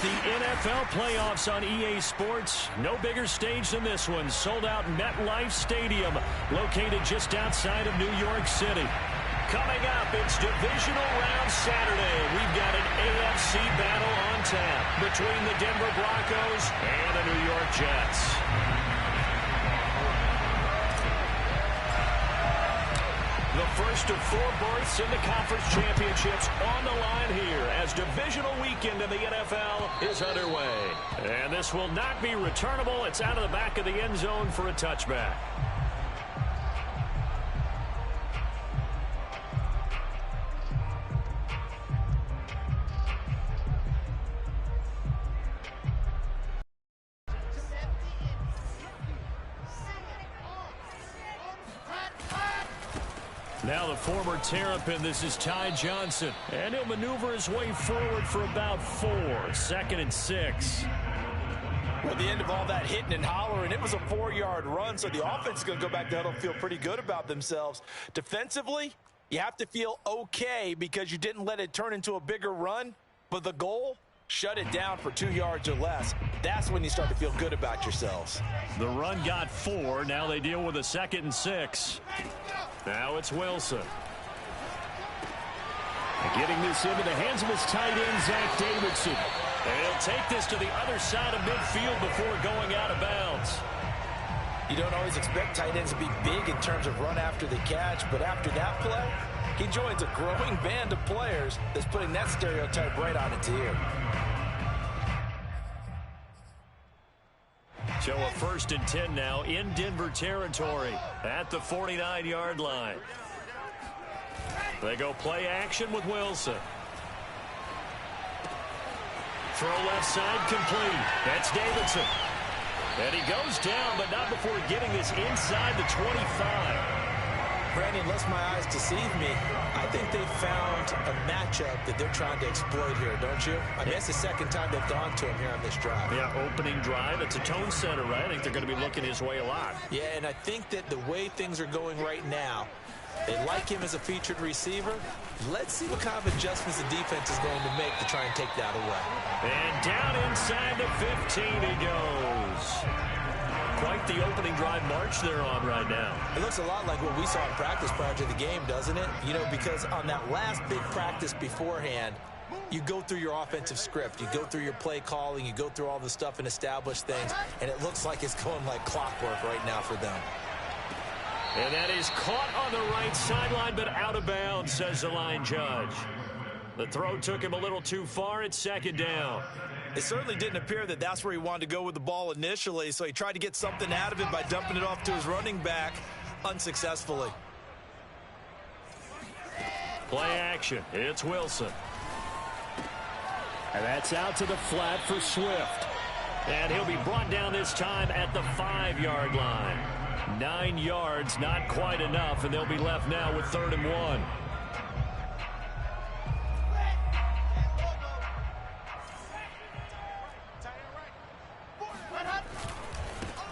the NFL playoffs on EA Sports. No bigger stage than this one. Sold out MetLife Stadium, located just outside of New York City. Coming up, it's Divisional Round Saturday. We've got an AFC battle on tap between the Denver Broncos and the New York Jets. The first of 4 berths in the conference championships on the line here as divisional weekend in the NFL is underway. And this will not be returnable. It's out of the back of the end zone for a touchback. Now the former Terrapin, this is Ty Johnson. And he'll maneuver his way forward for about 4. 2nd and 6. Well, at the end of all that hitting and hollering, it was a 4-yard run, so the offense is going to go back to huddle and feel pretty good about themselves. Defensively, you have to feel okay because you didn't let it turn into a bigger run, but the goal, shut it down for 2 yards or less. That's when you start to feel good about yourselves. The run got 4. Now they deal with a 2nd and 6. Now it's Wilson. Getting this into the hands of his tight end, Zach Davidson. And he'll take this to the other side of midfield before going out of bounds. You don't always expect tight ends to be big in terms of run after the catch, but after that play, he joins a growing band of players that's putting that stereotype right on its ear. So a 1st and 10 now in Denver territory at the 49-yard line. They go play action with Wilson. Throw left side complete. That's Davidson. And he goes down, but not before getting this inside the 25. Brandon, unless my eyes deceive me, I think they found a matchup that they're trying to exploit here, don't you? I mean, that's the second time they've gone to him here on this drive. Yeah, opening drive. It's a tone setter, right? I think they're going to be looking his way a lot. Yeah, and I think that the way things are going right now, they like him as a featured receiver. Let's see what kind of adjustments the defense is going to make to try and take that away. And down inside the 15 he goes. Quite the opening drive march they're on right now. It looks a lot like what we saw in practice prior to the game, doesn't it? You know, because on that last big practice beforehand, you go through your offensive script. You go through your play calling. You go through all the stuff and establish things. And it looks like it's going like clockwork right now for them. And that is caught on the right sideline, but out of bounds, says the line judge. The throw took him a little too far. It's 2nd down. It certainly didn't appear that that's where he wanted to go with the ball initially, so he tried to get something out of it by dumping it off to his running back unsuccessfully. Play action. It's Wilson. And that's out to the flat for Swift. And he'll be brought down this time at the 5-yard line. 9 yards, not quite enough, and they'll be left now with 3rd and 1.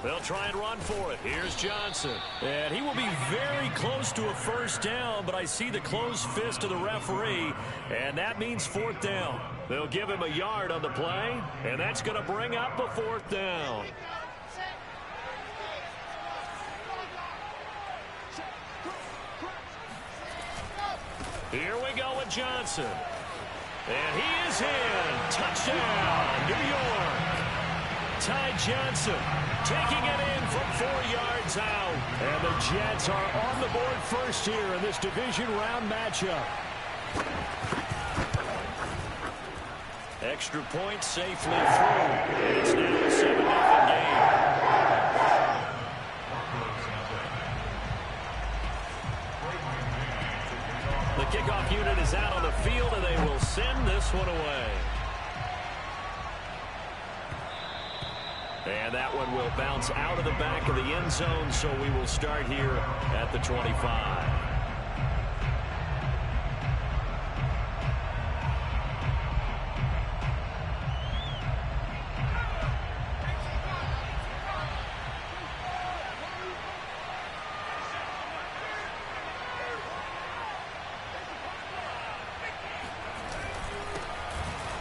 They'll try and run for it. Here's Johnson. And he will be very close to a 1st down, but I see the closed fist of the referee, and that means 4th down. They'll give him a yard on the play, and that's going to bring up a 4th down. Here we go with Johnson. And he is in. Touchdown, New York. Ty Johnson taking it in from 4 yards out. And the Jets are on the board first here in this division round matchup. Extra point safely through. It's now a 7-0 game. The kickoff unit is out on the field, and they will send this one away. And that one will bounce out of the back of the end zone, so we will start here at the 25.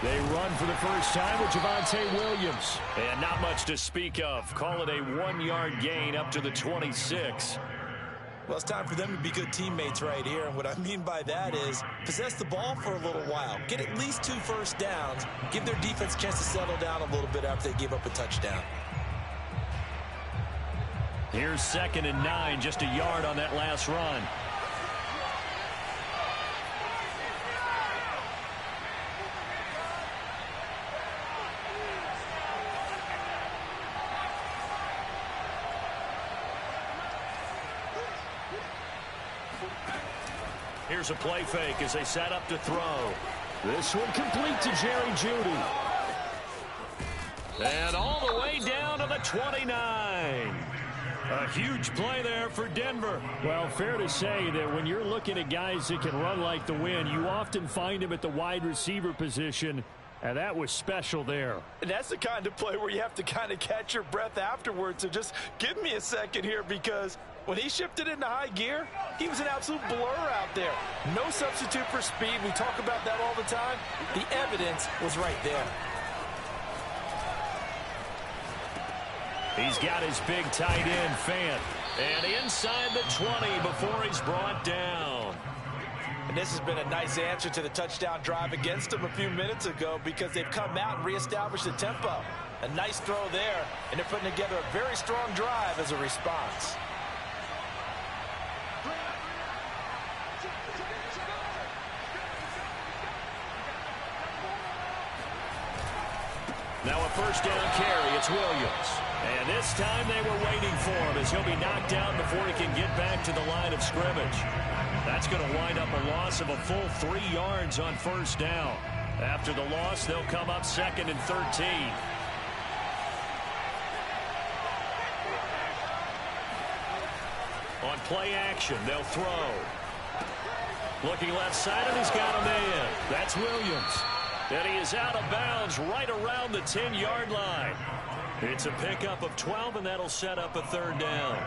They run for the first time with Javonte Williams. And not much to speak of. Call it a 1-yard gain up to the 26. Well, it's time for them to be good teammates right here. And what I mean by that is possess the ball for a little while. Get at least 2 first downs. Give their defense a chance to settle down a little bit after they give up a touchdown. Here's 2nd and 9, just a yard on that last run. Here's a play fake as they set up to throw. This one complete to Jerry Jeudy. And all the way down to the 29. A huge play there for Denver. Well, fair to say that when you're looking at guys that can run like the wind, you often find them at the wide receiver position, and that was special there. And that's the kind of play where you have to kind of catch your breath afterwards. So just give me a second here, because when he shifted into high gear, he was an absolute blur out there. No substitute for speed. We talk about that all the time. The evidence was right there. He's got his big tight end, Fant. And inside the 20 before he's brought down. And this has been a nice answer to the touchdown drive against them a few minutes ago, because they've come out and reestablished the tempo. A nice throw there, and they're putting together a very strong drive as a response. Now a first down carry. It's Williams. And this time they were waiting for him, as he'll be knocked down before he can get back to the line of scrimmage. That's going to wind up a loss of a full 3 yards on first down. After the loss, they'll come up 2nd and 13. On play action, they'll throw. Looking left side, and he's got a man. That's Williams. And he is out of bounds right around the 10-yard line. It's a pickup of 12, and that'll set up a 3rd down.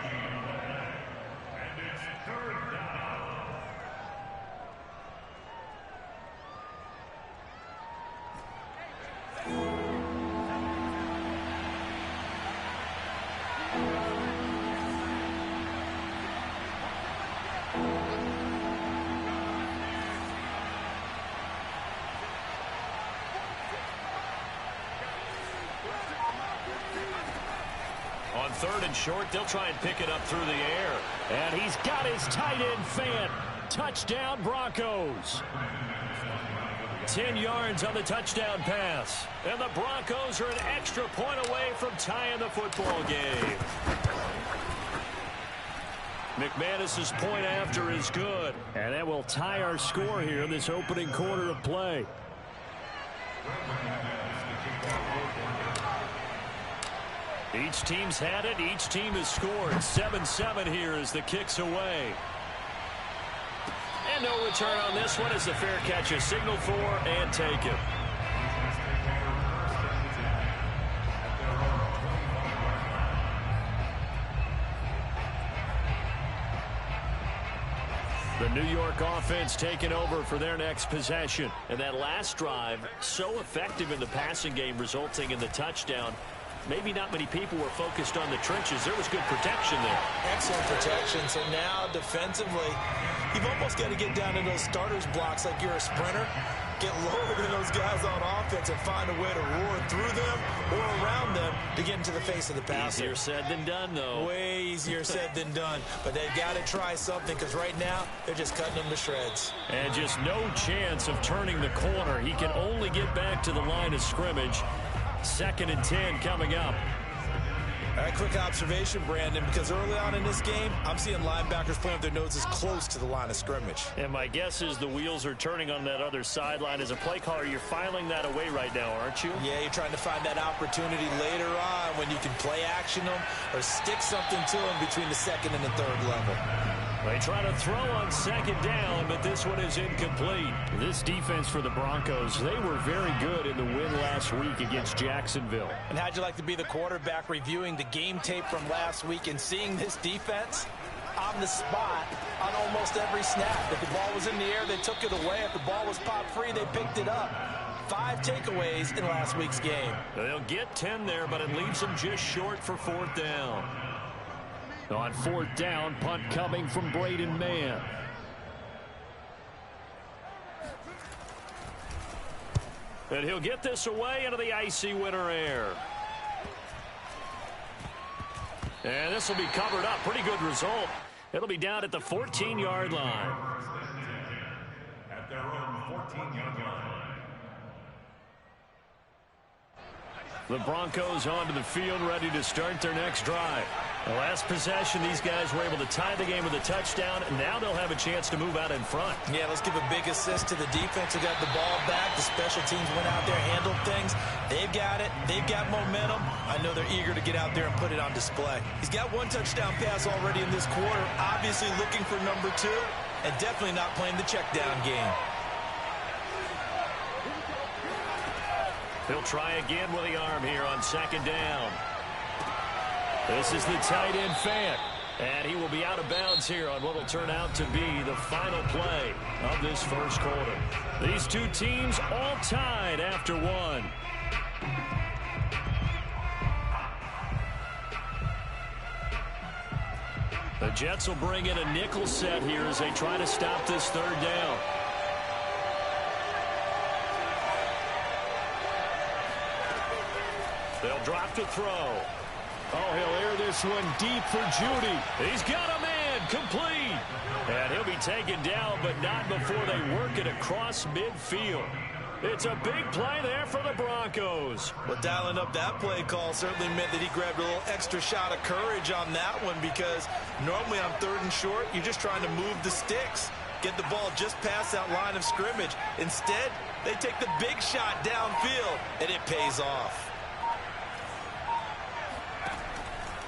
On 3rd and short, they'll try and pick it up through the air. And he's got his tight end, Fant. Touchdown, Broncos. 10 yards on the touchdown pass. And the Broncos are an extra point away from tying the football game. McManus's point after is good. And that will tie our score here in this opening quarter of play. Each team's had it. Each team has scored. 7-7 here as the kick's away. And no return on this one as the fair catch is signaled for and taken. The New York offense taking over for their next possession. And that last drive, so effective in the passing game, resulting in the touchdown. Maybe not many people were focused on the trenches. There was good protection there. Excellent protection. So now defensively, you've almost got to get down to those starters blocks like you're a sprinter. Get lower than those guys on offense and find a way to roar through them or around them to get into the face of the passer. Easier said than done, though. Way easier said than done. But they've got to try something, because right now they're just cutting them to shreds. And just no chance of turning the corner. He can only get back to the line of scrimmage. 2nd and 10 coming up. All right, quick observation, Brandon, because early on in this game, I'm seeing linebackers playing with their noses close to the line of scrimmage. And my guess is the wheels are turning on that other sideline. As a play caller, you're filing that away right now, aren't you? Yeah, you're trying to find that opportunity later on when you can play action them or stick something to them between the 2nd and the 3rd level. They try to throw on 2nd down, but this one is incomplete. This defense for the Broncos, they were very good in the win last week against Jacksonville. And how'd you like to be the quarterback reviewing the game tape from last week and seeing this defense on the spot on almost every snap? If the ball was in the air, they took it away. If the ball was popped free, they picked it up. 5 takeaways in last week's game. They'll get 10 there, but it leaves them just short for 4th down. On 4th down, punt coming from Braden Mann. And he'll get this away into the icy winter air. And this will be covered up. Pretty good result. It'll be down at the 14-yard line. At their own 14-yard line. The Broncos onto the field, ready to start their next drive. The last possession, these guys were able to tie the game with a touchdown. Now they'll have a chance to move out in front. Yeah, let's give a big assist to the defense who got the ball back. The special teams went out there, handled things. They've got it. They've got momentum. I know they're eager to get out there and put it on display. He's got 1 touchdown pass already in this quarter, obviously looking for number 2, and definitely not playing the check down game. He'll try again with the arm here on 2nd down. This is the tight end Fant, and he will be out of bounds here on what will turn out to be the final play of this first quarter. These two teams all tied after 1. The Jets will bring in a nickel set here as they try to stop this 3rd down. They'll drop to throw. Oh, he'll air this one deep for Judy. He's got a man, complete. And he'll be taken down, but not before they work it across midfield. It's a big play there for the Broncos. Well, dialing up that play call certainly meant that he grabbed a little extra shot of courage on that one, because normally on 3rd and short, you're just trying to move the sticks, get the ball just past that line of scrimmage. Instead, they take the big shot downfield, and it pays off.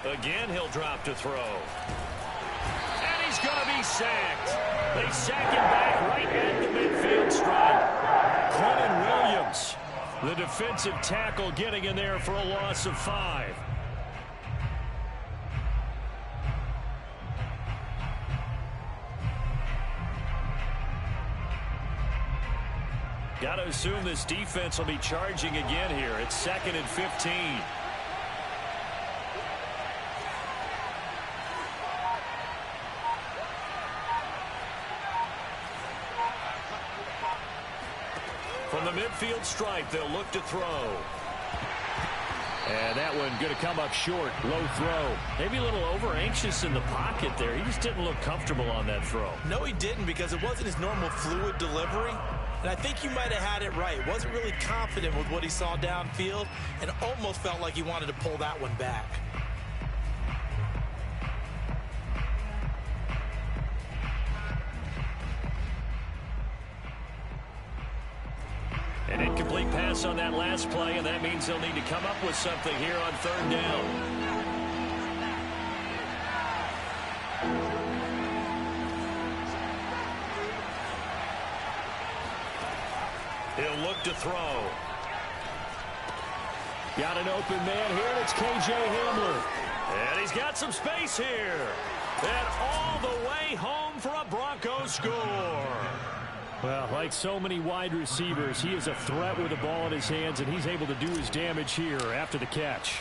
Again, he'll drop to throw. And he's going to be sacked. They sack him back right at the midfield stripe. Quentin Williams, the defensive tackle, getting in there for a loss of 5. Got to assume this defense will be charging again here. It's 2nd and 15. From the midfield stripe, they'll look to throw. And that one going to come up short. Low throw. Maybe a little over-anxious in the pocket there. He just didn't look comfortable on that throw. No, he didn't, because it wasn't his normal fluid delivery. And I think you might have had it right. Wasn't really confident with what he saw downfield, and almost felt like he wanted to pull that one back. An incomplete pass on that last play, and that means they'll need to come up with something here on 3rd down. He'll look to throw. Got an open man here, and it's K.J. Hamler. And he's got some space here. And all the way home for a Broncos score. Well, like so many wide receivers, he is a threat with the ball in his hands, and he's able to do his damage here after the catch.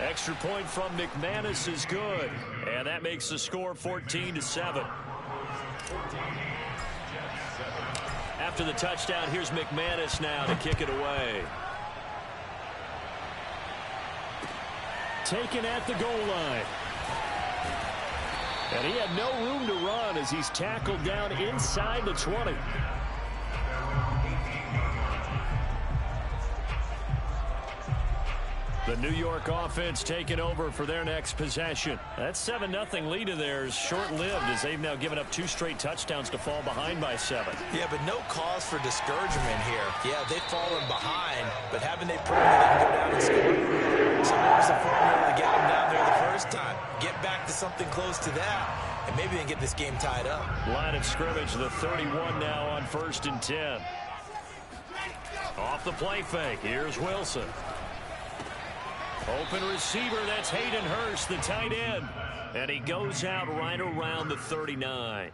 Extra point from McManus is good, and that makes the score 14-7. After the touchdown, here's McManus now to kick it away. Taken at the goal line. And he had no room to run as he's tackled down inside the 20. The New York offense taking over for their next possession. That 7-0 lead of theirs short-lived as they've now given up 2 straight touchdowns to fall behind by 7. Yeah, but no cause for discouragement here. Yeah, they've fallen behind, but haven't they proven that they can go down and score? So what was the formula to get them down there the first time? Get back to something close to that, and maybe they can get this game tied up. Line of scrimmage, the 31 now on 1st and 10. Off the play fake, here's Wilson. Open receiver, that's Hayden Hurst, the tight end. And he goes out right around the 39.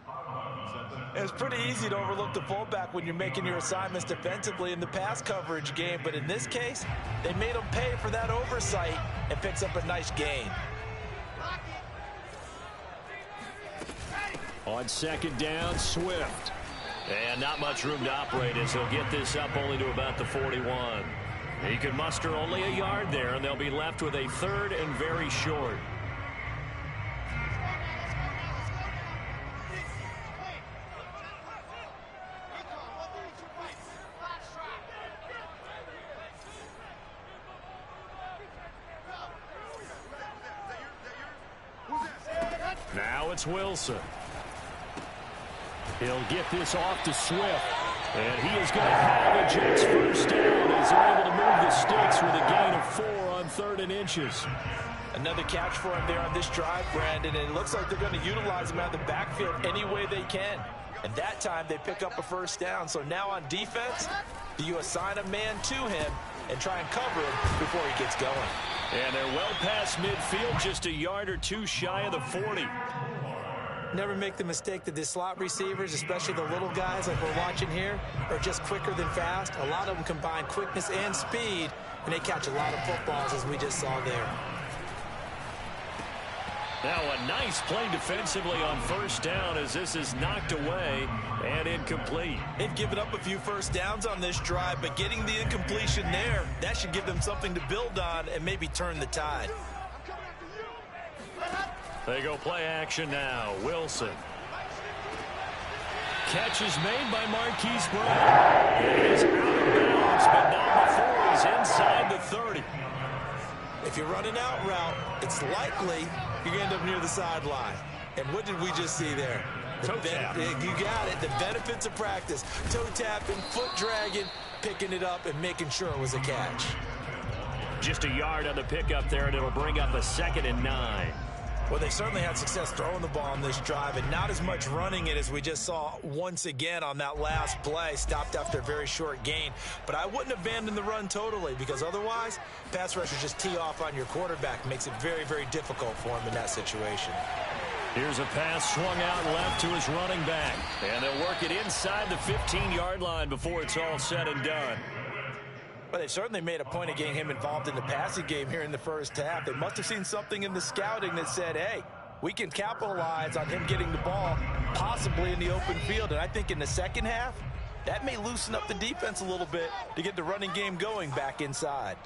It's pretty easy to overlook the fullback when you're making your assignments defensively in the pass coverage game, but in this case, they made him pay for that oversight and picks up a nice gain. On second down, Swift. And not much room to operate as he'll get this up only to about the 41. He can muster only a yard there, and they'll be left with a third and very short. Now it's Wilson. He'll get this off to Swift. And he is going to have a Jets first down as they're able to move the sticks with a gain of 4 on 3rd and inches. Another catch for him there on this drive, Brandon, and it looks like they're going to utilize him out of the backfield any way they can. And that time they pick up a first down. So now on defense, do you assign a man to him and try and cover him before he gets going? And they're well past midfield, just a yard or two shy of the 40. Never make the mistake that the slot receivers, especially the little guys like we're watching here, are just quicker than fast. A lot of them combine quickness and speed, and they catch a lot of footballs, as we just saw there. Now a nice play defensively on first down as this is knocked away and incomplete. They've given up a few first downs on this drive, but getting the incompletion there, that should give them something to build on and maybe turn the tide. They go play action now. Wilson. Catch is made by Marquise Brown. It is out of bounds, but not before he's inside the 30. If you run an out route, it's likely you're going to end up near the sideline. And what did we just see there? Toe tap. You got it. The benefits of practice. Toe tapping, foot dragging, picking it up, and making sure it was a catch. Just a yard on the pickup there, and it'll bring up a 2nd and 9. Well, they certainly had success throwing the ball on this drive and not as much running it as we just saw once again on that last play. Stopped after a very short gain. But I wouldn't abandon the run totally because otherwise, pass rushers just tee off on your quarterback. Makes it very, very difficult for him in that situation. Here's a pass swung out left to his running back. And they'll work it inside the 15-yard line before it's all said and done. But they've certainly made a point of getting him involved in the passing game here in the first half. They must have seen something in the scouting that said, hey, we can capitalize on him getting the ball possibly in the open field. And I think in the second half, that may loosen up the defense a little bit to get the running game going back inside.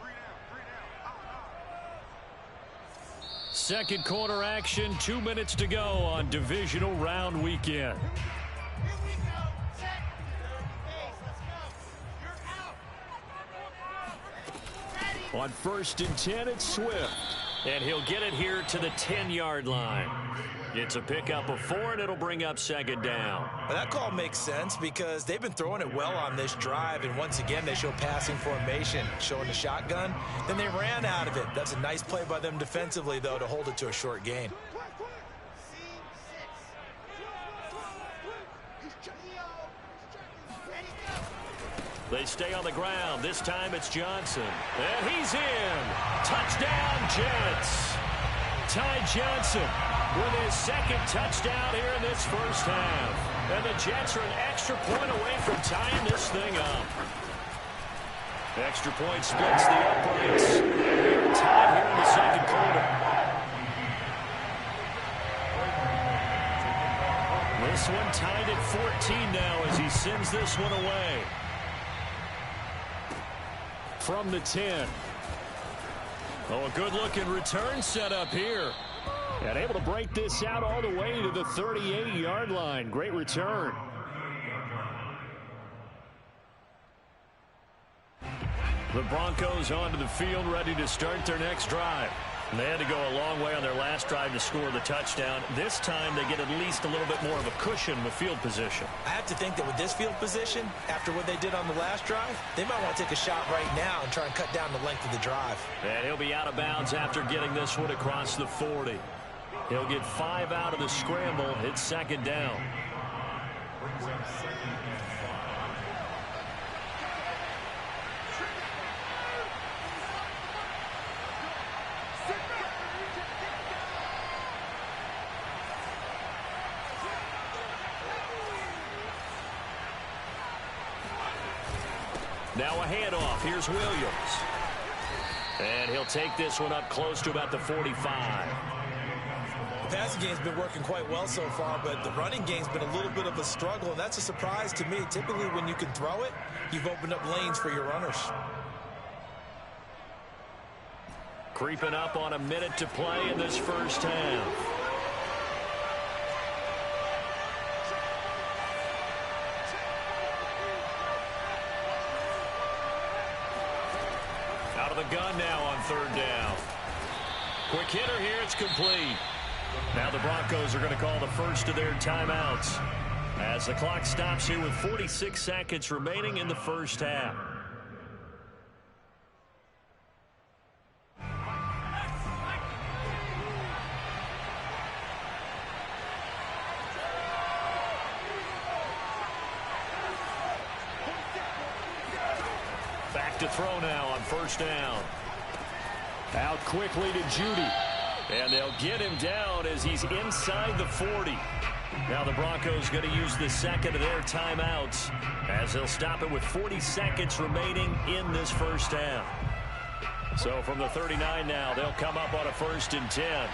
Second quarter action, 2 minutes to go on divisional round weekend. On 1st and 10, it's Swift. And he'll get it here to the 10-yard line. It's a pickup of 4, and it'll bring up 2nd down. Well, that call makes sense because they've been throwing it well on this drive, and once again, they show passing formation, showing the shotgun. Then they ran out of it. That's a nice play by them defensively, though, to hold it to a short gain. They stay on the ground. This time it's Johnson. And he's in. Touchdown, Jets. Ty Johnson with his 2nd touchdown here in this first half. And the Jets are an extra point away from tying this thing up. Extra point splits the uprights. And we are tied here in the second quarter. This one tied at 14 now as he sends this one away. From the 10. Oh, a good-looking return set up here. And able to break this out all the way to the 38-yard line. Great return. The Broncos onto the field, ready to start their next drive. They had to go a long way on their last drive to score the touchdown. This time they get at least a little bit more of a cushion with field position. I have to think that with this field position, after what they did on the last drive, they might want to take a shot right now and try and cut down the length of the drive. And he'll be out of bounds after getting this one across the 40. He'll get 5 out of the scramble. It's 2nd down. Now a handoff. Here's Williams. And he'll take this one up close to about the 45. The passing game's been working quite well so far, but the running game's been a little bit of a struggle, and that's a surprise to me. Typically, when you can throw it, you've opened up lanes for your runners. Creeping up on a minute to play in this first half. Out of the gun now on third down. Quick hitter here, it's complete. Now the Broncos are going to call the first of their timeouts as the clock stops here with 46 seconds remaining in the first half. Back to throw now on first down. Out quickly to Judy. And they'll get him down as he's inside the 40. Now the Broncos going to use the second of their timeouts as they'll stop it with 40 seconds remaining in this first half. So from the 39 now, they'll come up on a 1st and 10.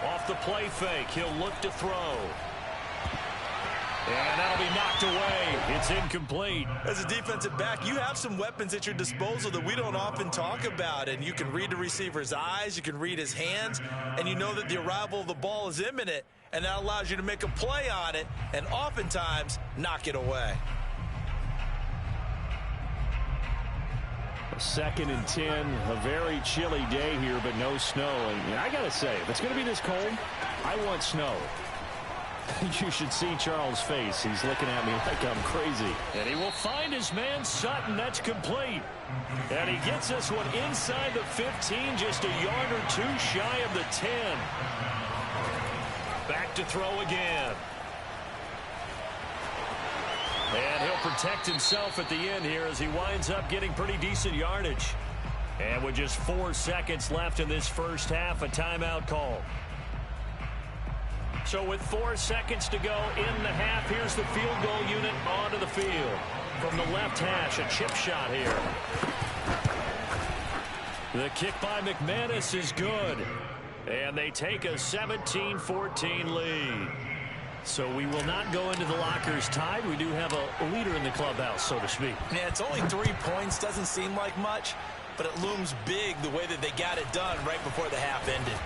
Off the play fake, he'll look to throw. And that'll be knocked away. It's incomplete. As a defensive back, you have some weapons at your disposal that we don't often talk about. And you can read the receiver's eyes, you can read his hands, and you know that the arrival of the ball is imminent. And that allows you to make a play on it and oftentimes knock it away. 2nd and 10, a very chilly day here, but no snow. And I got to say, if it's going to be this cold, I want snow. You should see Charles' face. He's looking at me like I'm crazy. And he will find his man Sutton. That's complete. And he gets this one inside the 15, just a yard or two shy of the 10. Back to throw again. And he'll protect himself at the end here as he winds up getting pretty decent yardage. And with just 4 seconds left in this first half, a timeout call. So with 4 seconds to go in the half, here's the field goal unit onto the field. From the left hash, a chip shot here. The kick by McManus is good. And they take a 17-14 lead. So we will not go into the lockers tied. We do have a leader in the clubhouse, so to speak. Yeah, it's only 3 points. Doesn't seem like much, but it looms big the way that they got it done right before the half ended.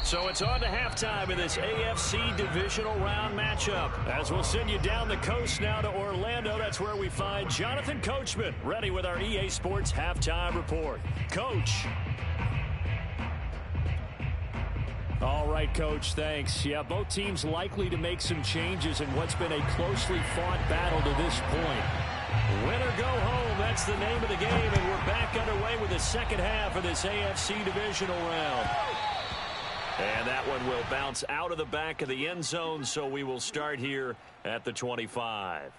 So it's on to halftime in this AFC divisional round matchup. As we'll send you down the coast now to Orlando, that's where we find Jonathan Coachman, ready with our EA Sports halftime report. Coach. All right, Coach, thanks. Yeah, both teams likely to make some changes in what's been a closely fought battle to this point. Win or go home, that's the name of the game, and we're back underway with the second half of this AFC divisional round. And that one will bounce out of the back of the end zone, so we will start here at the 25.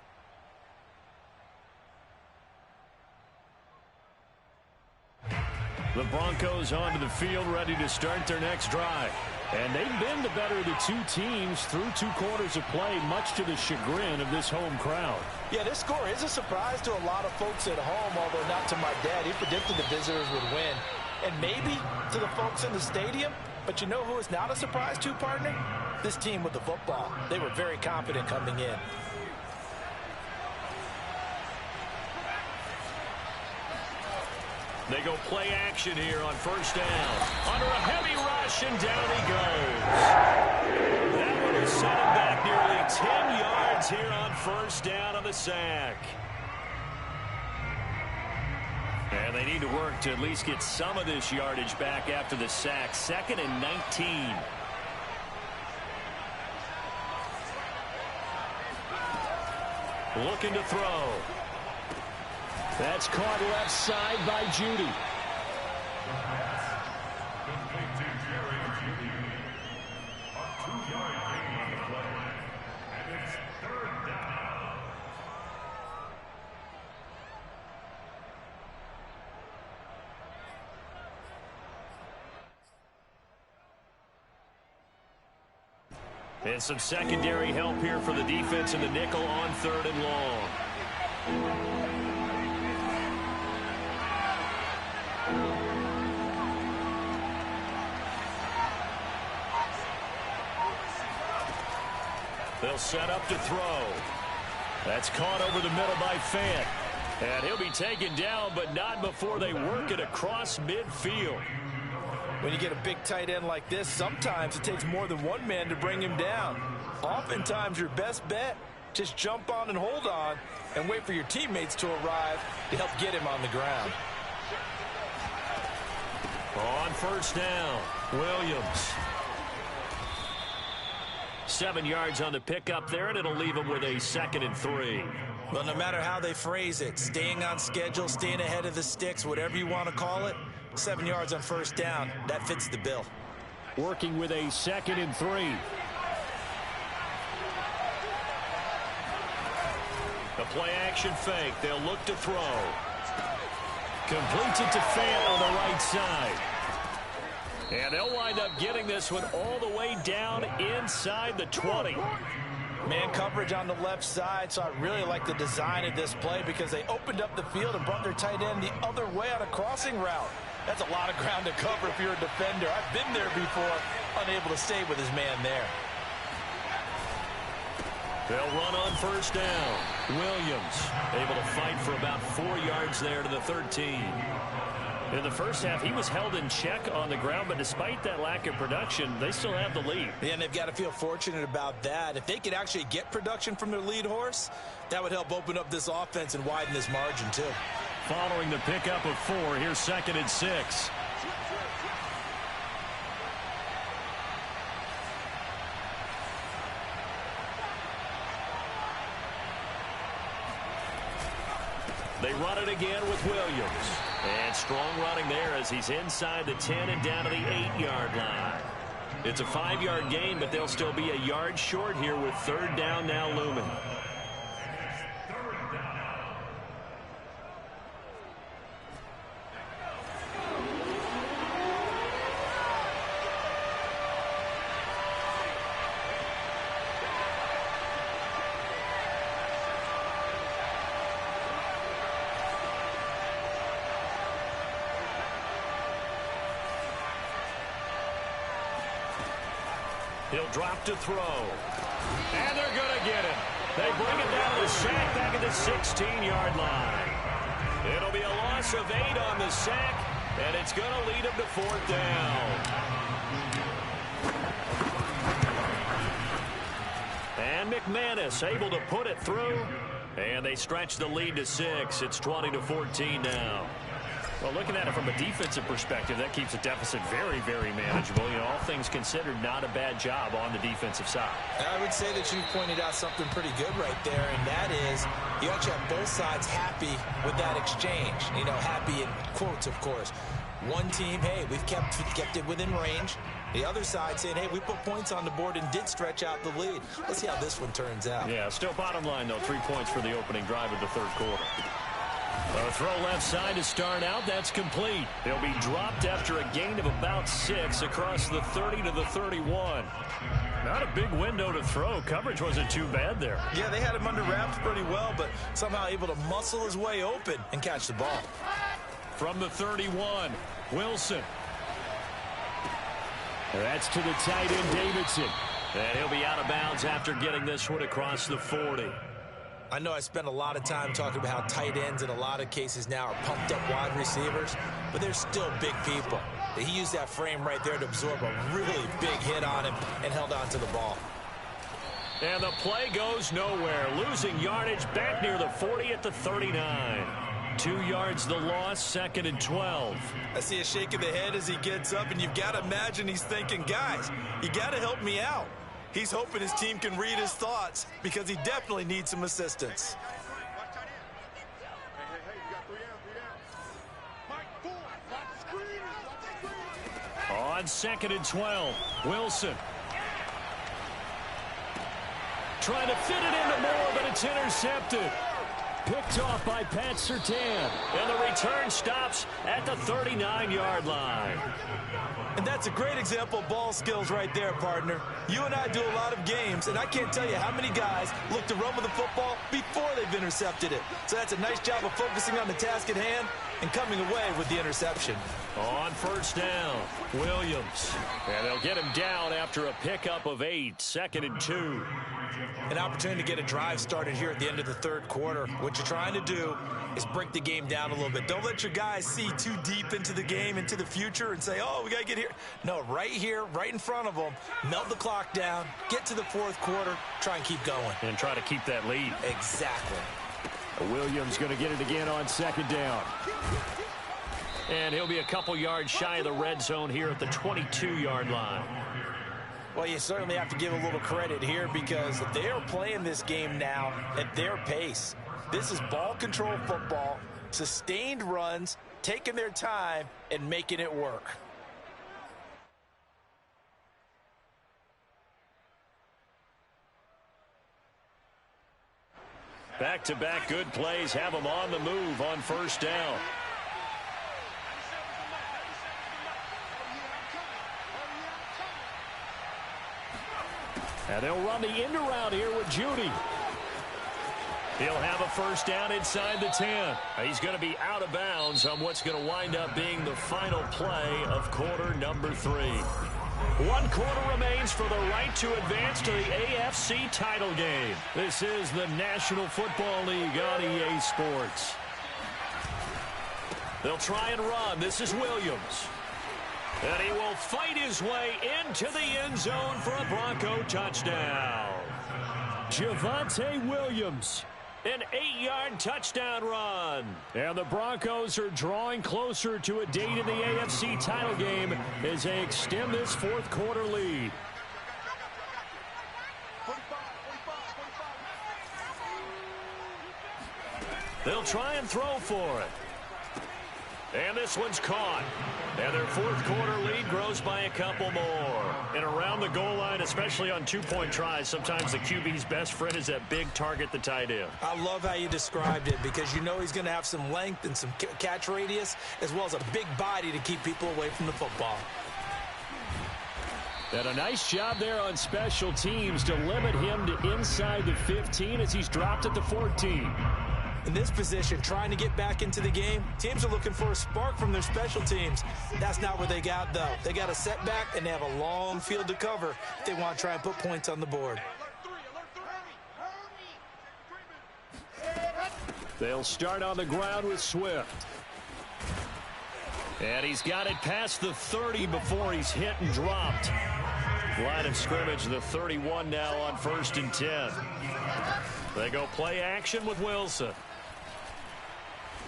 The Broncos onto the field, ready to start their next drive. And they've been the better of the two teams through 2 quarters of play, much to the chagrin of this home crowd. Yeah, this score is a surprise to a lot of folks at home, although not to my dad. He predicted the visitors would win. And maybe to the folks in the stadium. But you know who is not a surprise to, partner? This team with the football. They were very confident coming in. They go play action here on first down. Under a heavy rush, and down he goes. That one will set him back nearly 10 yards here on first down on the sack. And they need to work to at least get some of this yardage back after the sack. 2nd and 19. Looking to throw. That's caught left side by Judy. And some secondary help here for the defense in the nickel on 3rd and long. They'll set up to throw. That's caught over the middle by Fant. And he'll be taken down, but not before they work it across midfield. When you get a big tight end like this, sometimes it takes more than one man to bring him down. Oftentimes, your best bet, just jump on and hold on and wait for your teammates to arrive to help get him on the ground. On 1st down, Williams. 7 yards on the pickup there, and it'll leave him with a 2nd and 3. Well, no matter how they phrase it, staying on schedule, staying ahead of the sticks, whatever you want to call it, 7 yards on 1st down, that fits the bill. Working with a 2nd and 3. The play action fake. They'll look to throw. Completes it to Fant on the right side. And they'll wind up getting this one all the way down inside the 20. Man coverage on the left side, so I really like the design of this play because they opened up the field and brought their tight end the other way on a crossing route. That's a lot of ground to cover if you're a defender. I've been there before, unable to stay with his man there. They'll run on 1st down. Williams able to fight for about 4 yards there to the 13. In the first half, he was held in check on the ground, but despite that lack of production, they still have the lead. Yeah, and they've got to feel fortunate about that. If they could actually get production from their lead horse, that would help open up this offense and widen this margin too. Following the pickup of 4, here's 2nd and 6. They run it again with Williams. And strong running there as he's inside the 10 and down to the 8-yard line. It's a 5-yard gain, but they'll still be a yard short here with 3rd down now looming. He'll drop to throw. And they're going to get him. They bring it down to the sack back at the 16-yard line. It'll be a loss of 8 on the sack, and it's going to lead him to 4th down. And McManus able to put it through, and they stretch the lead to 6. It's 20-14 now. Well, looking at it from a defensive perspective, that keeps the deficit very, very manageable. You know, all things considered, not a bad job on the defensive side. I would say that you pointed out something pretty good right there, and that is you actually have both sides happy with that exchange. You know, happy in quotes, of course. One team, hey, we've kept it within range. The other side saying, hey, we put points on the board and did stretch out the lead. Let's see how this one turns out. Yeah, still bottom line, though, 3 points for the opening drive of the 3rd quarter. A throw left side to start out. That's complete. He'll be dropped after a gain of about 6 across the 30 to the 31. Not a big window to throw. Coverage wasn't too bad there. Yeah, they had him under wraps pretty well, but somehow able to muscle his way open and catch the ball. From the 31, Wilson. That's to the tight end, Davidson. And he'll be out of bounds after getting this one across the 40. I know I spent a lot of time talking about how tight ends in a lot of cases now are pumped up wide receivers, but they're still big people. He used that frame right there to absorb a really big hit on him and held on to the ball. And the play goes nowhere. Losing yardage back near the 40 at the 39. 2 yards the loss, 2nd and 12. I see a shake of the head as he gets up, and you've got to imagine he's thinking, guys, you got to help me out. He's hoping his team can read his thoughts because he definitely needs some assistance. On 2nd and 12, Wilson. Trying to fit it into Moore, but it's intercepted. Picked off by Pat Surtain. And the return stops at the 39-yard line. And that's a great example of ball skills right there, partner. You and I do a lot of games, and I can't tell you how many guys look to run with the football before they've intercepted it. So that's a nice job of focusing on the task at hand and coming away with the interception. On first down, Williams. And they'll get him down after a pickup of 8, 2nd and 2. An opportunity to get a drive started here at the end of the third quarter. What you're trying to do is break the game down a little bit. Don't let your guys see too deep into the game, into the future, and say, oh, we got to get here. No, right here, right in front of them, melt the clock down, get to the fourth quarter, try and keep going. And try to keep that lead. Exactly. Williams going to get it again on 2nd down. And he'll be a couple yards shy of the red zone here at the 22-yard line. Well, you certainly have to give a little credit here because they are playing this game now at their pace. This is ball control football, sustained runs, taking their time, and making it work. Back-to-back good plays have them on the move on first down. And they'll run the end around here with Judy. He'll have a first down inside the 10. He's going to be out of bounds on what's going to wind up being the final play of quarter number 3. 1 quarter remains for the right to advance to the AFC title game. This is the National Football League on EA Sports. They'll try and run. This is Williams. And he will fight his way into the end zone for a Bronco touchdown. Javonte Williams, an 8-yard touchdown run. And the Broncos are drawing closer to a date in the AFC title game as they extend this fourth quarter lead. They'll try and throw for it. And this one's caught. And their fourth quarter lead grows by a couple more. And around the goal line, especially on two-point tries, sometimes the QB's best friend is that big target, the tight end. I love how you described it because you know he's going to have some length and some catch radius as well as a big body to keep people away from the football. And a nice job there on special teams to limit him to inside the 15 as he's dropped at the 14. In this position, trying to get back into the game, teams are looking for a spark from their special teams. That's not what they got, though. They got a setback, and they have a long field to cover if they want to try and put points on the board. They'll start on the ground with Swift. And he's got it past the 30 before he's hit and dropped. Line of scrimmage, the 31 now on 1st and 10. They go play action with Wilson.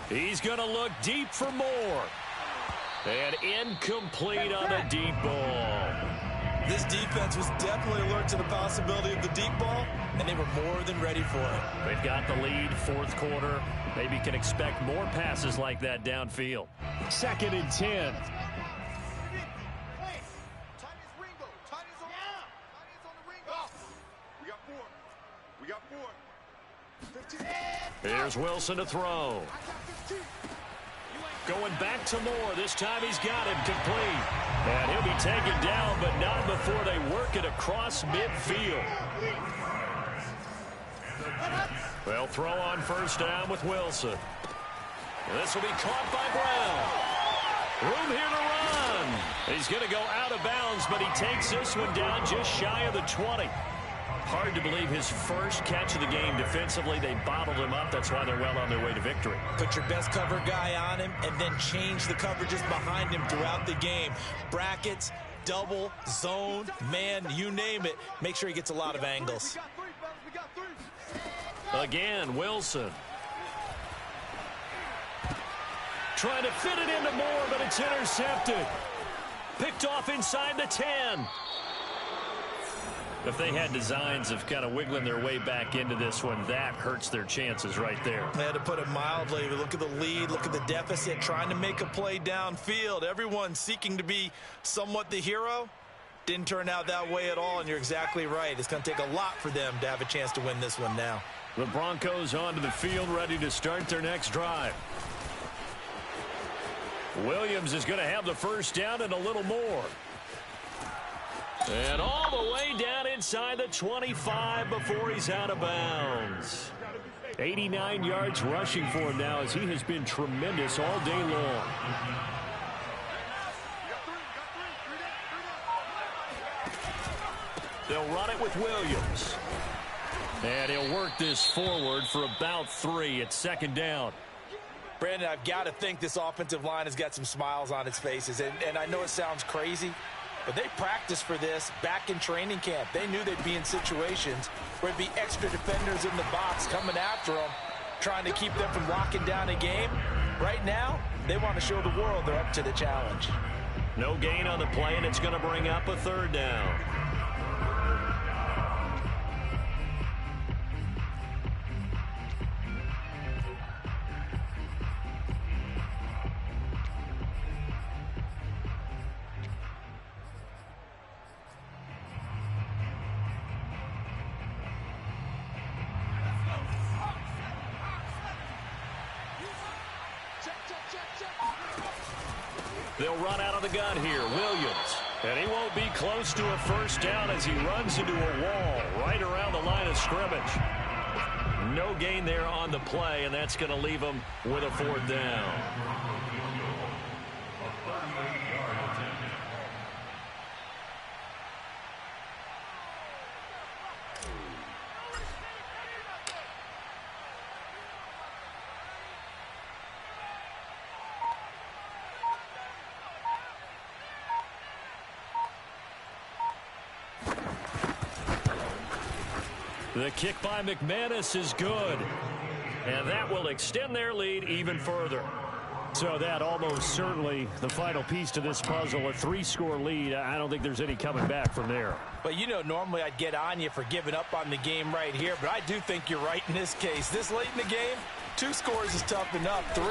He's going to look deep for more. And incomplete on the deep ball. This defense was definitely alert to the possibility of the deep ball, and they were more than ready for it. They've got the lead, fourth quarter. Maybe can expect more passes like that downfield. 2nd and 10. Here's Wilson to throw. Going back to Moore. This time he's got him complete. And he'll be taken down, but not before they work it across midfield. They'll throw on first down with Wilson. And this will be caught by Brown. Room here to run. He's going to go out of bounds, but he takes this one down just shy of the 20. Hard to believe his first catch of the game defensively. They bottled him up. That's why they're well on their way to victory. Put your best cover guy on him and then change the coverages behind him throughout the game. Brackets, double, zone, man, you name it. Make sure he gets a lot of angles. Again, Wilson. Trying to fit it into Moore, but it's intercepted. Picked off inside the 10. If they had designs of kind of wiggling their way back into this one, that hurts their chances right there. They had to put it mildly. Look at the lead. Look at the deficit. Trying to make a play downfield. Everyone seeking to be somewhat the hero. Didn't turn out that way at all, and you're exactly right. It's going to take a lot for them to have a chance to win this one now. The Broncos onto the field, ready to start their next drive. Williams is going to have the first down and a little more. And all the way down inside the 25 before he's out of bounds. 89 yards rushing for him now, as he has been tremendous all day long. They'll run it with Williams. And he'll work this forward for about 3. It's second down. Brandon, I've got to think this offensive line has got some smiles on its faces. And I know it sounds crazy, but they practiced for this back in training camp. They knew they'd be in situations where it'd be extra defenders in the box coming after them, trying to keep them from locking down a game. Right now, they want to show the world they're up to the challenge. No gain on the play, and it's going to bring up a third down. They'll run out of the gun here. Williams. And he won't be close to a first down as he runs into a wall right around the line of scrimmage. No gain there on the play, and that's going to leave him with a fourth down. The kick by McManus is good. And that will extend their lead even further. So that almost certainly the final piece to this puzzle, a 3-score lead. I don't think there's any coming back from there. But, you know, normally I'd get on you for giving up on the game right here, but I do think you're right in this case. This late in the game, 2 scores is tough enough. 3,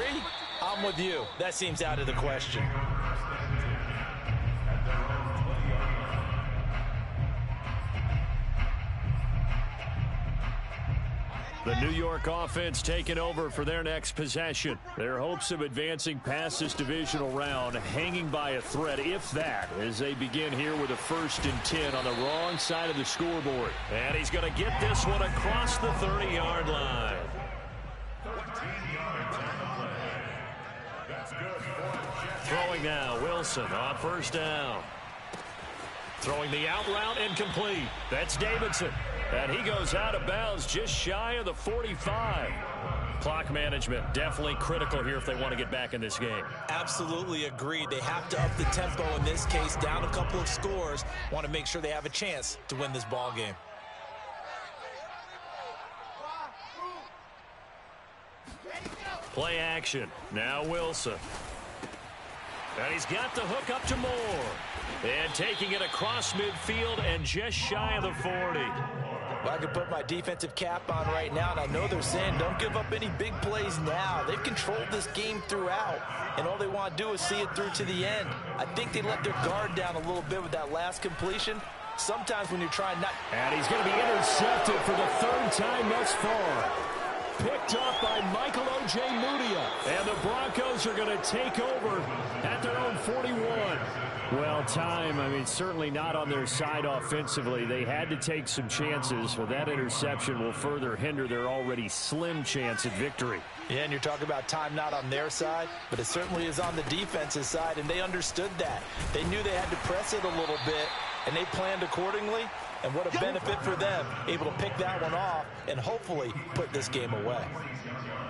I'm with you. That seems out of the question. The New York offense taking over for their next possession. Their hopes of advancing past this divisional round hanging by a thread, if that, as they begin here with a 1st and 10 on the wrong side of the scoreboard. And he's going to get this one across the 30-yard line. Throwing now, Wilson on first down. Throwing the out route incomplete. That's Davidson. And he goes out of bounds just shy of the 45. Clock management definitely critical here if they want to get back in this game. Absolutely agreed. They have to up the tempo in this case, down a couple of scores. Want to make sure they have a chance to win this ball game. Play action. Now Wilson. And he's got the hook up to Moore. And taking it across midfield and just shy of the 40. Well, I can put my defensive cap on right now, and I know they're saying don't give up any big plays now. They've controlled this game throughout, and all they want to do is see it through to the end. I think they let their guard down a little bit with that last completion. Sometimes when you're trying not... And he's going to be intercepted for the 3rd time thus far. Picked up by Michael O.J. Mudia. And the Broncos are going to take over at their own 41. Well, time, certainly not on their side offensively. They had to take some chances, but that interception will further hinder their already slim chance at victory. Yeah, and you're talking about time not on their side, but it certainly is on the defense's side, and they understood that. They knew they had to press it a little bit, and they planned accordingly. And what a benefit for them, able to pick that one off and hopefully put this game away.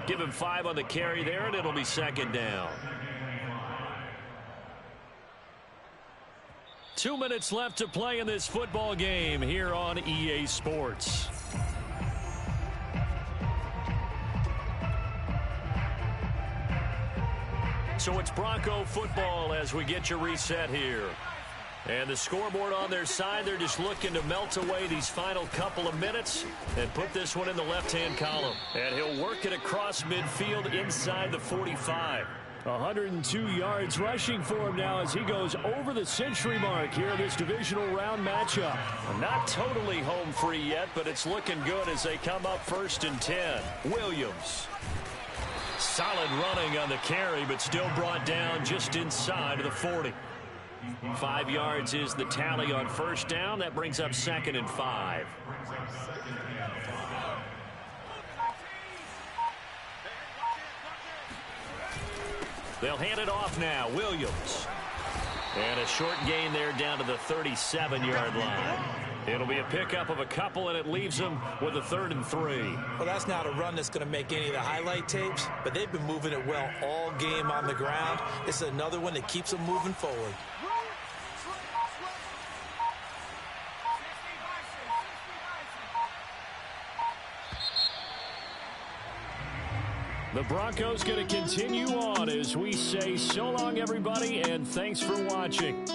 Give him 5 on the carry there, and it'll be second down. 2 minutes left to play in this football game here on EA Sports. So it's Bronco football as we get you reset here. And the scoreboard on their side, they're just looking to melt away these final couple of minutes and put this one in the left-hand column. And he'll work it across midfield inside the 45. 102 yards rushing for him now as he goes over the century mark here in this divisional round matchup. Not totally home free yet, but it's looking good as they come up 1st and 10. Williams. Solid running on the carry, but still brought down just inside of the 40. 5 yards is the tally on 1st down. That brings up 2nd and 5. They'll hand it off now. Williams. And a short gain there down to the 37-yard line. It'll be a pickup of a couple, and it leaves them with a 3rd and 3. Well, that's not a run that's going to make any of the highlight tapes, but they've been moving it well all game on the ground. This is another one that keeps them moving forward. The Broncos going to continue on as we say so long, everybody, and thanks for watching.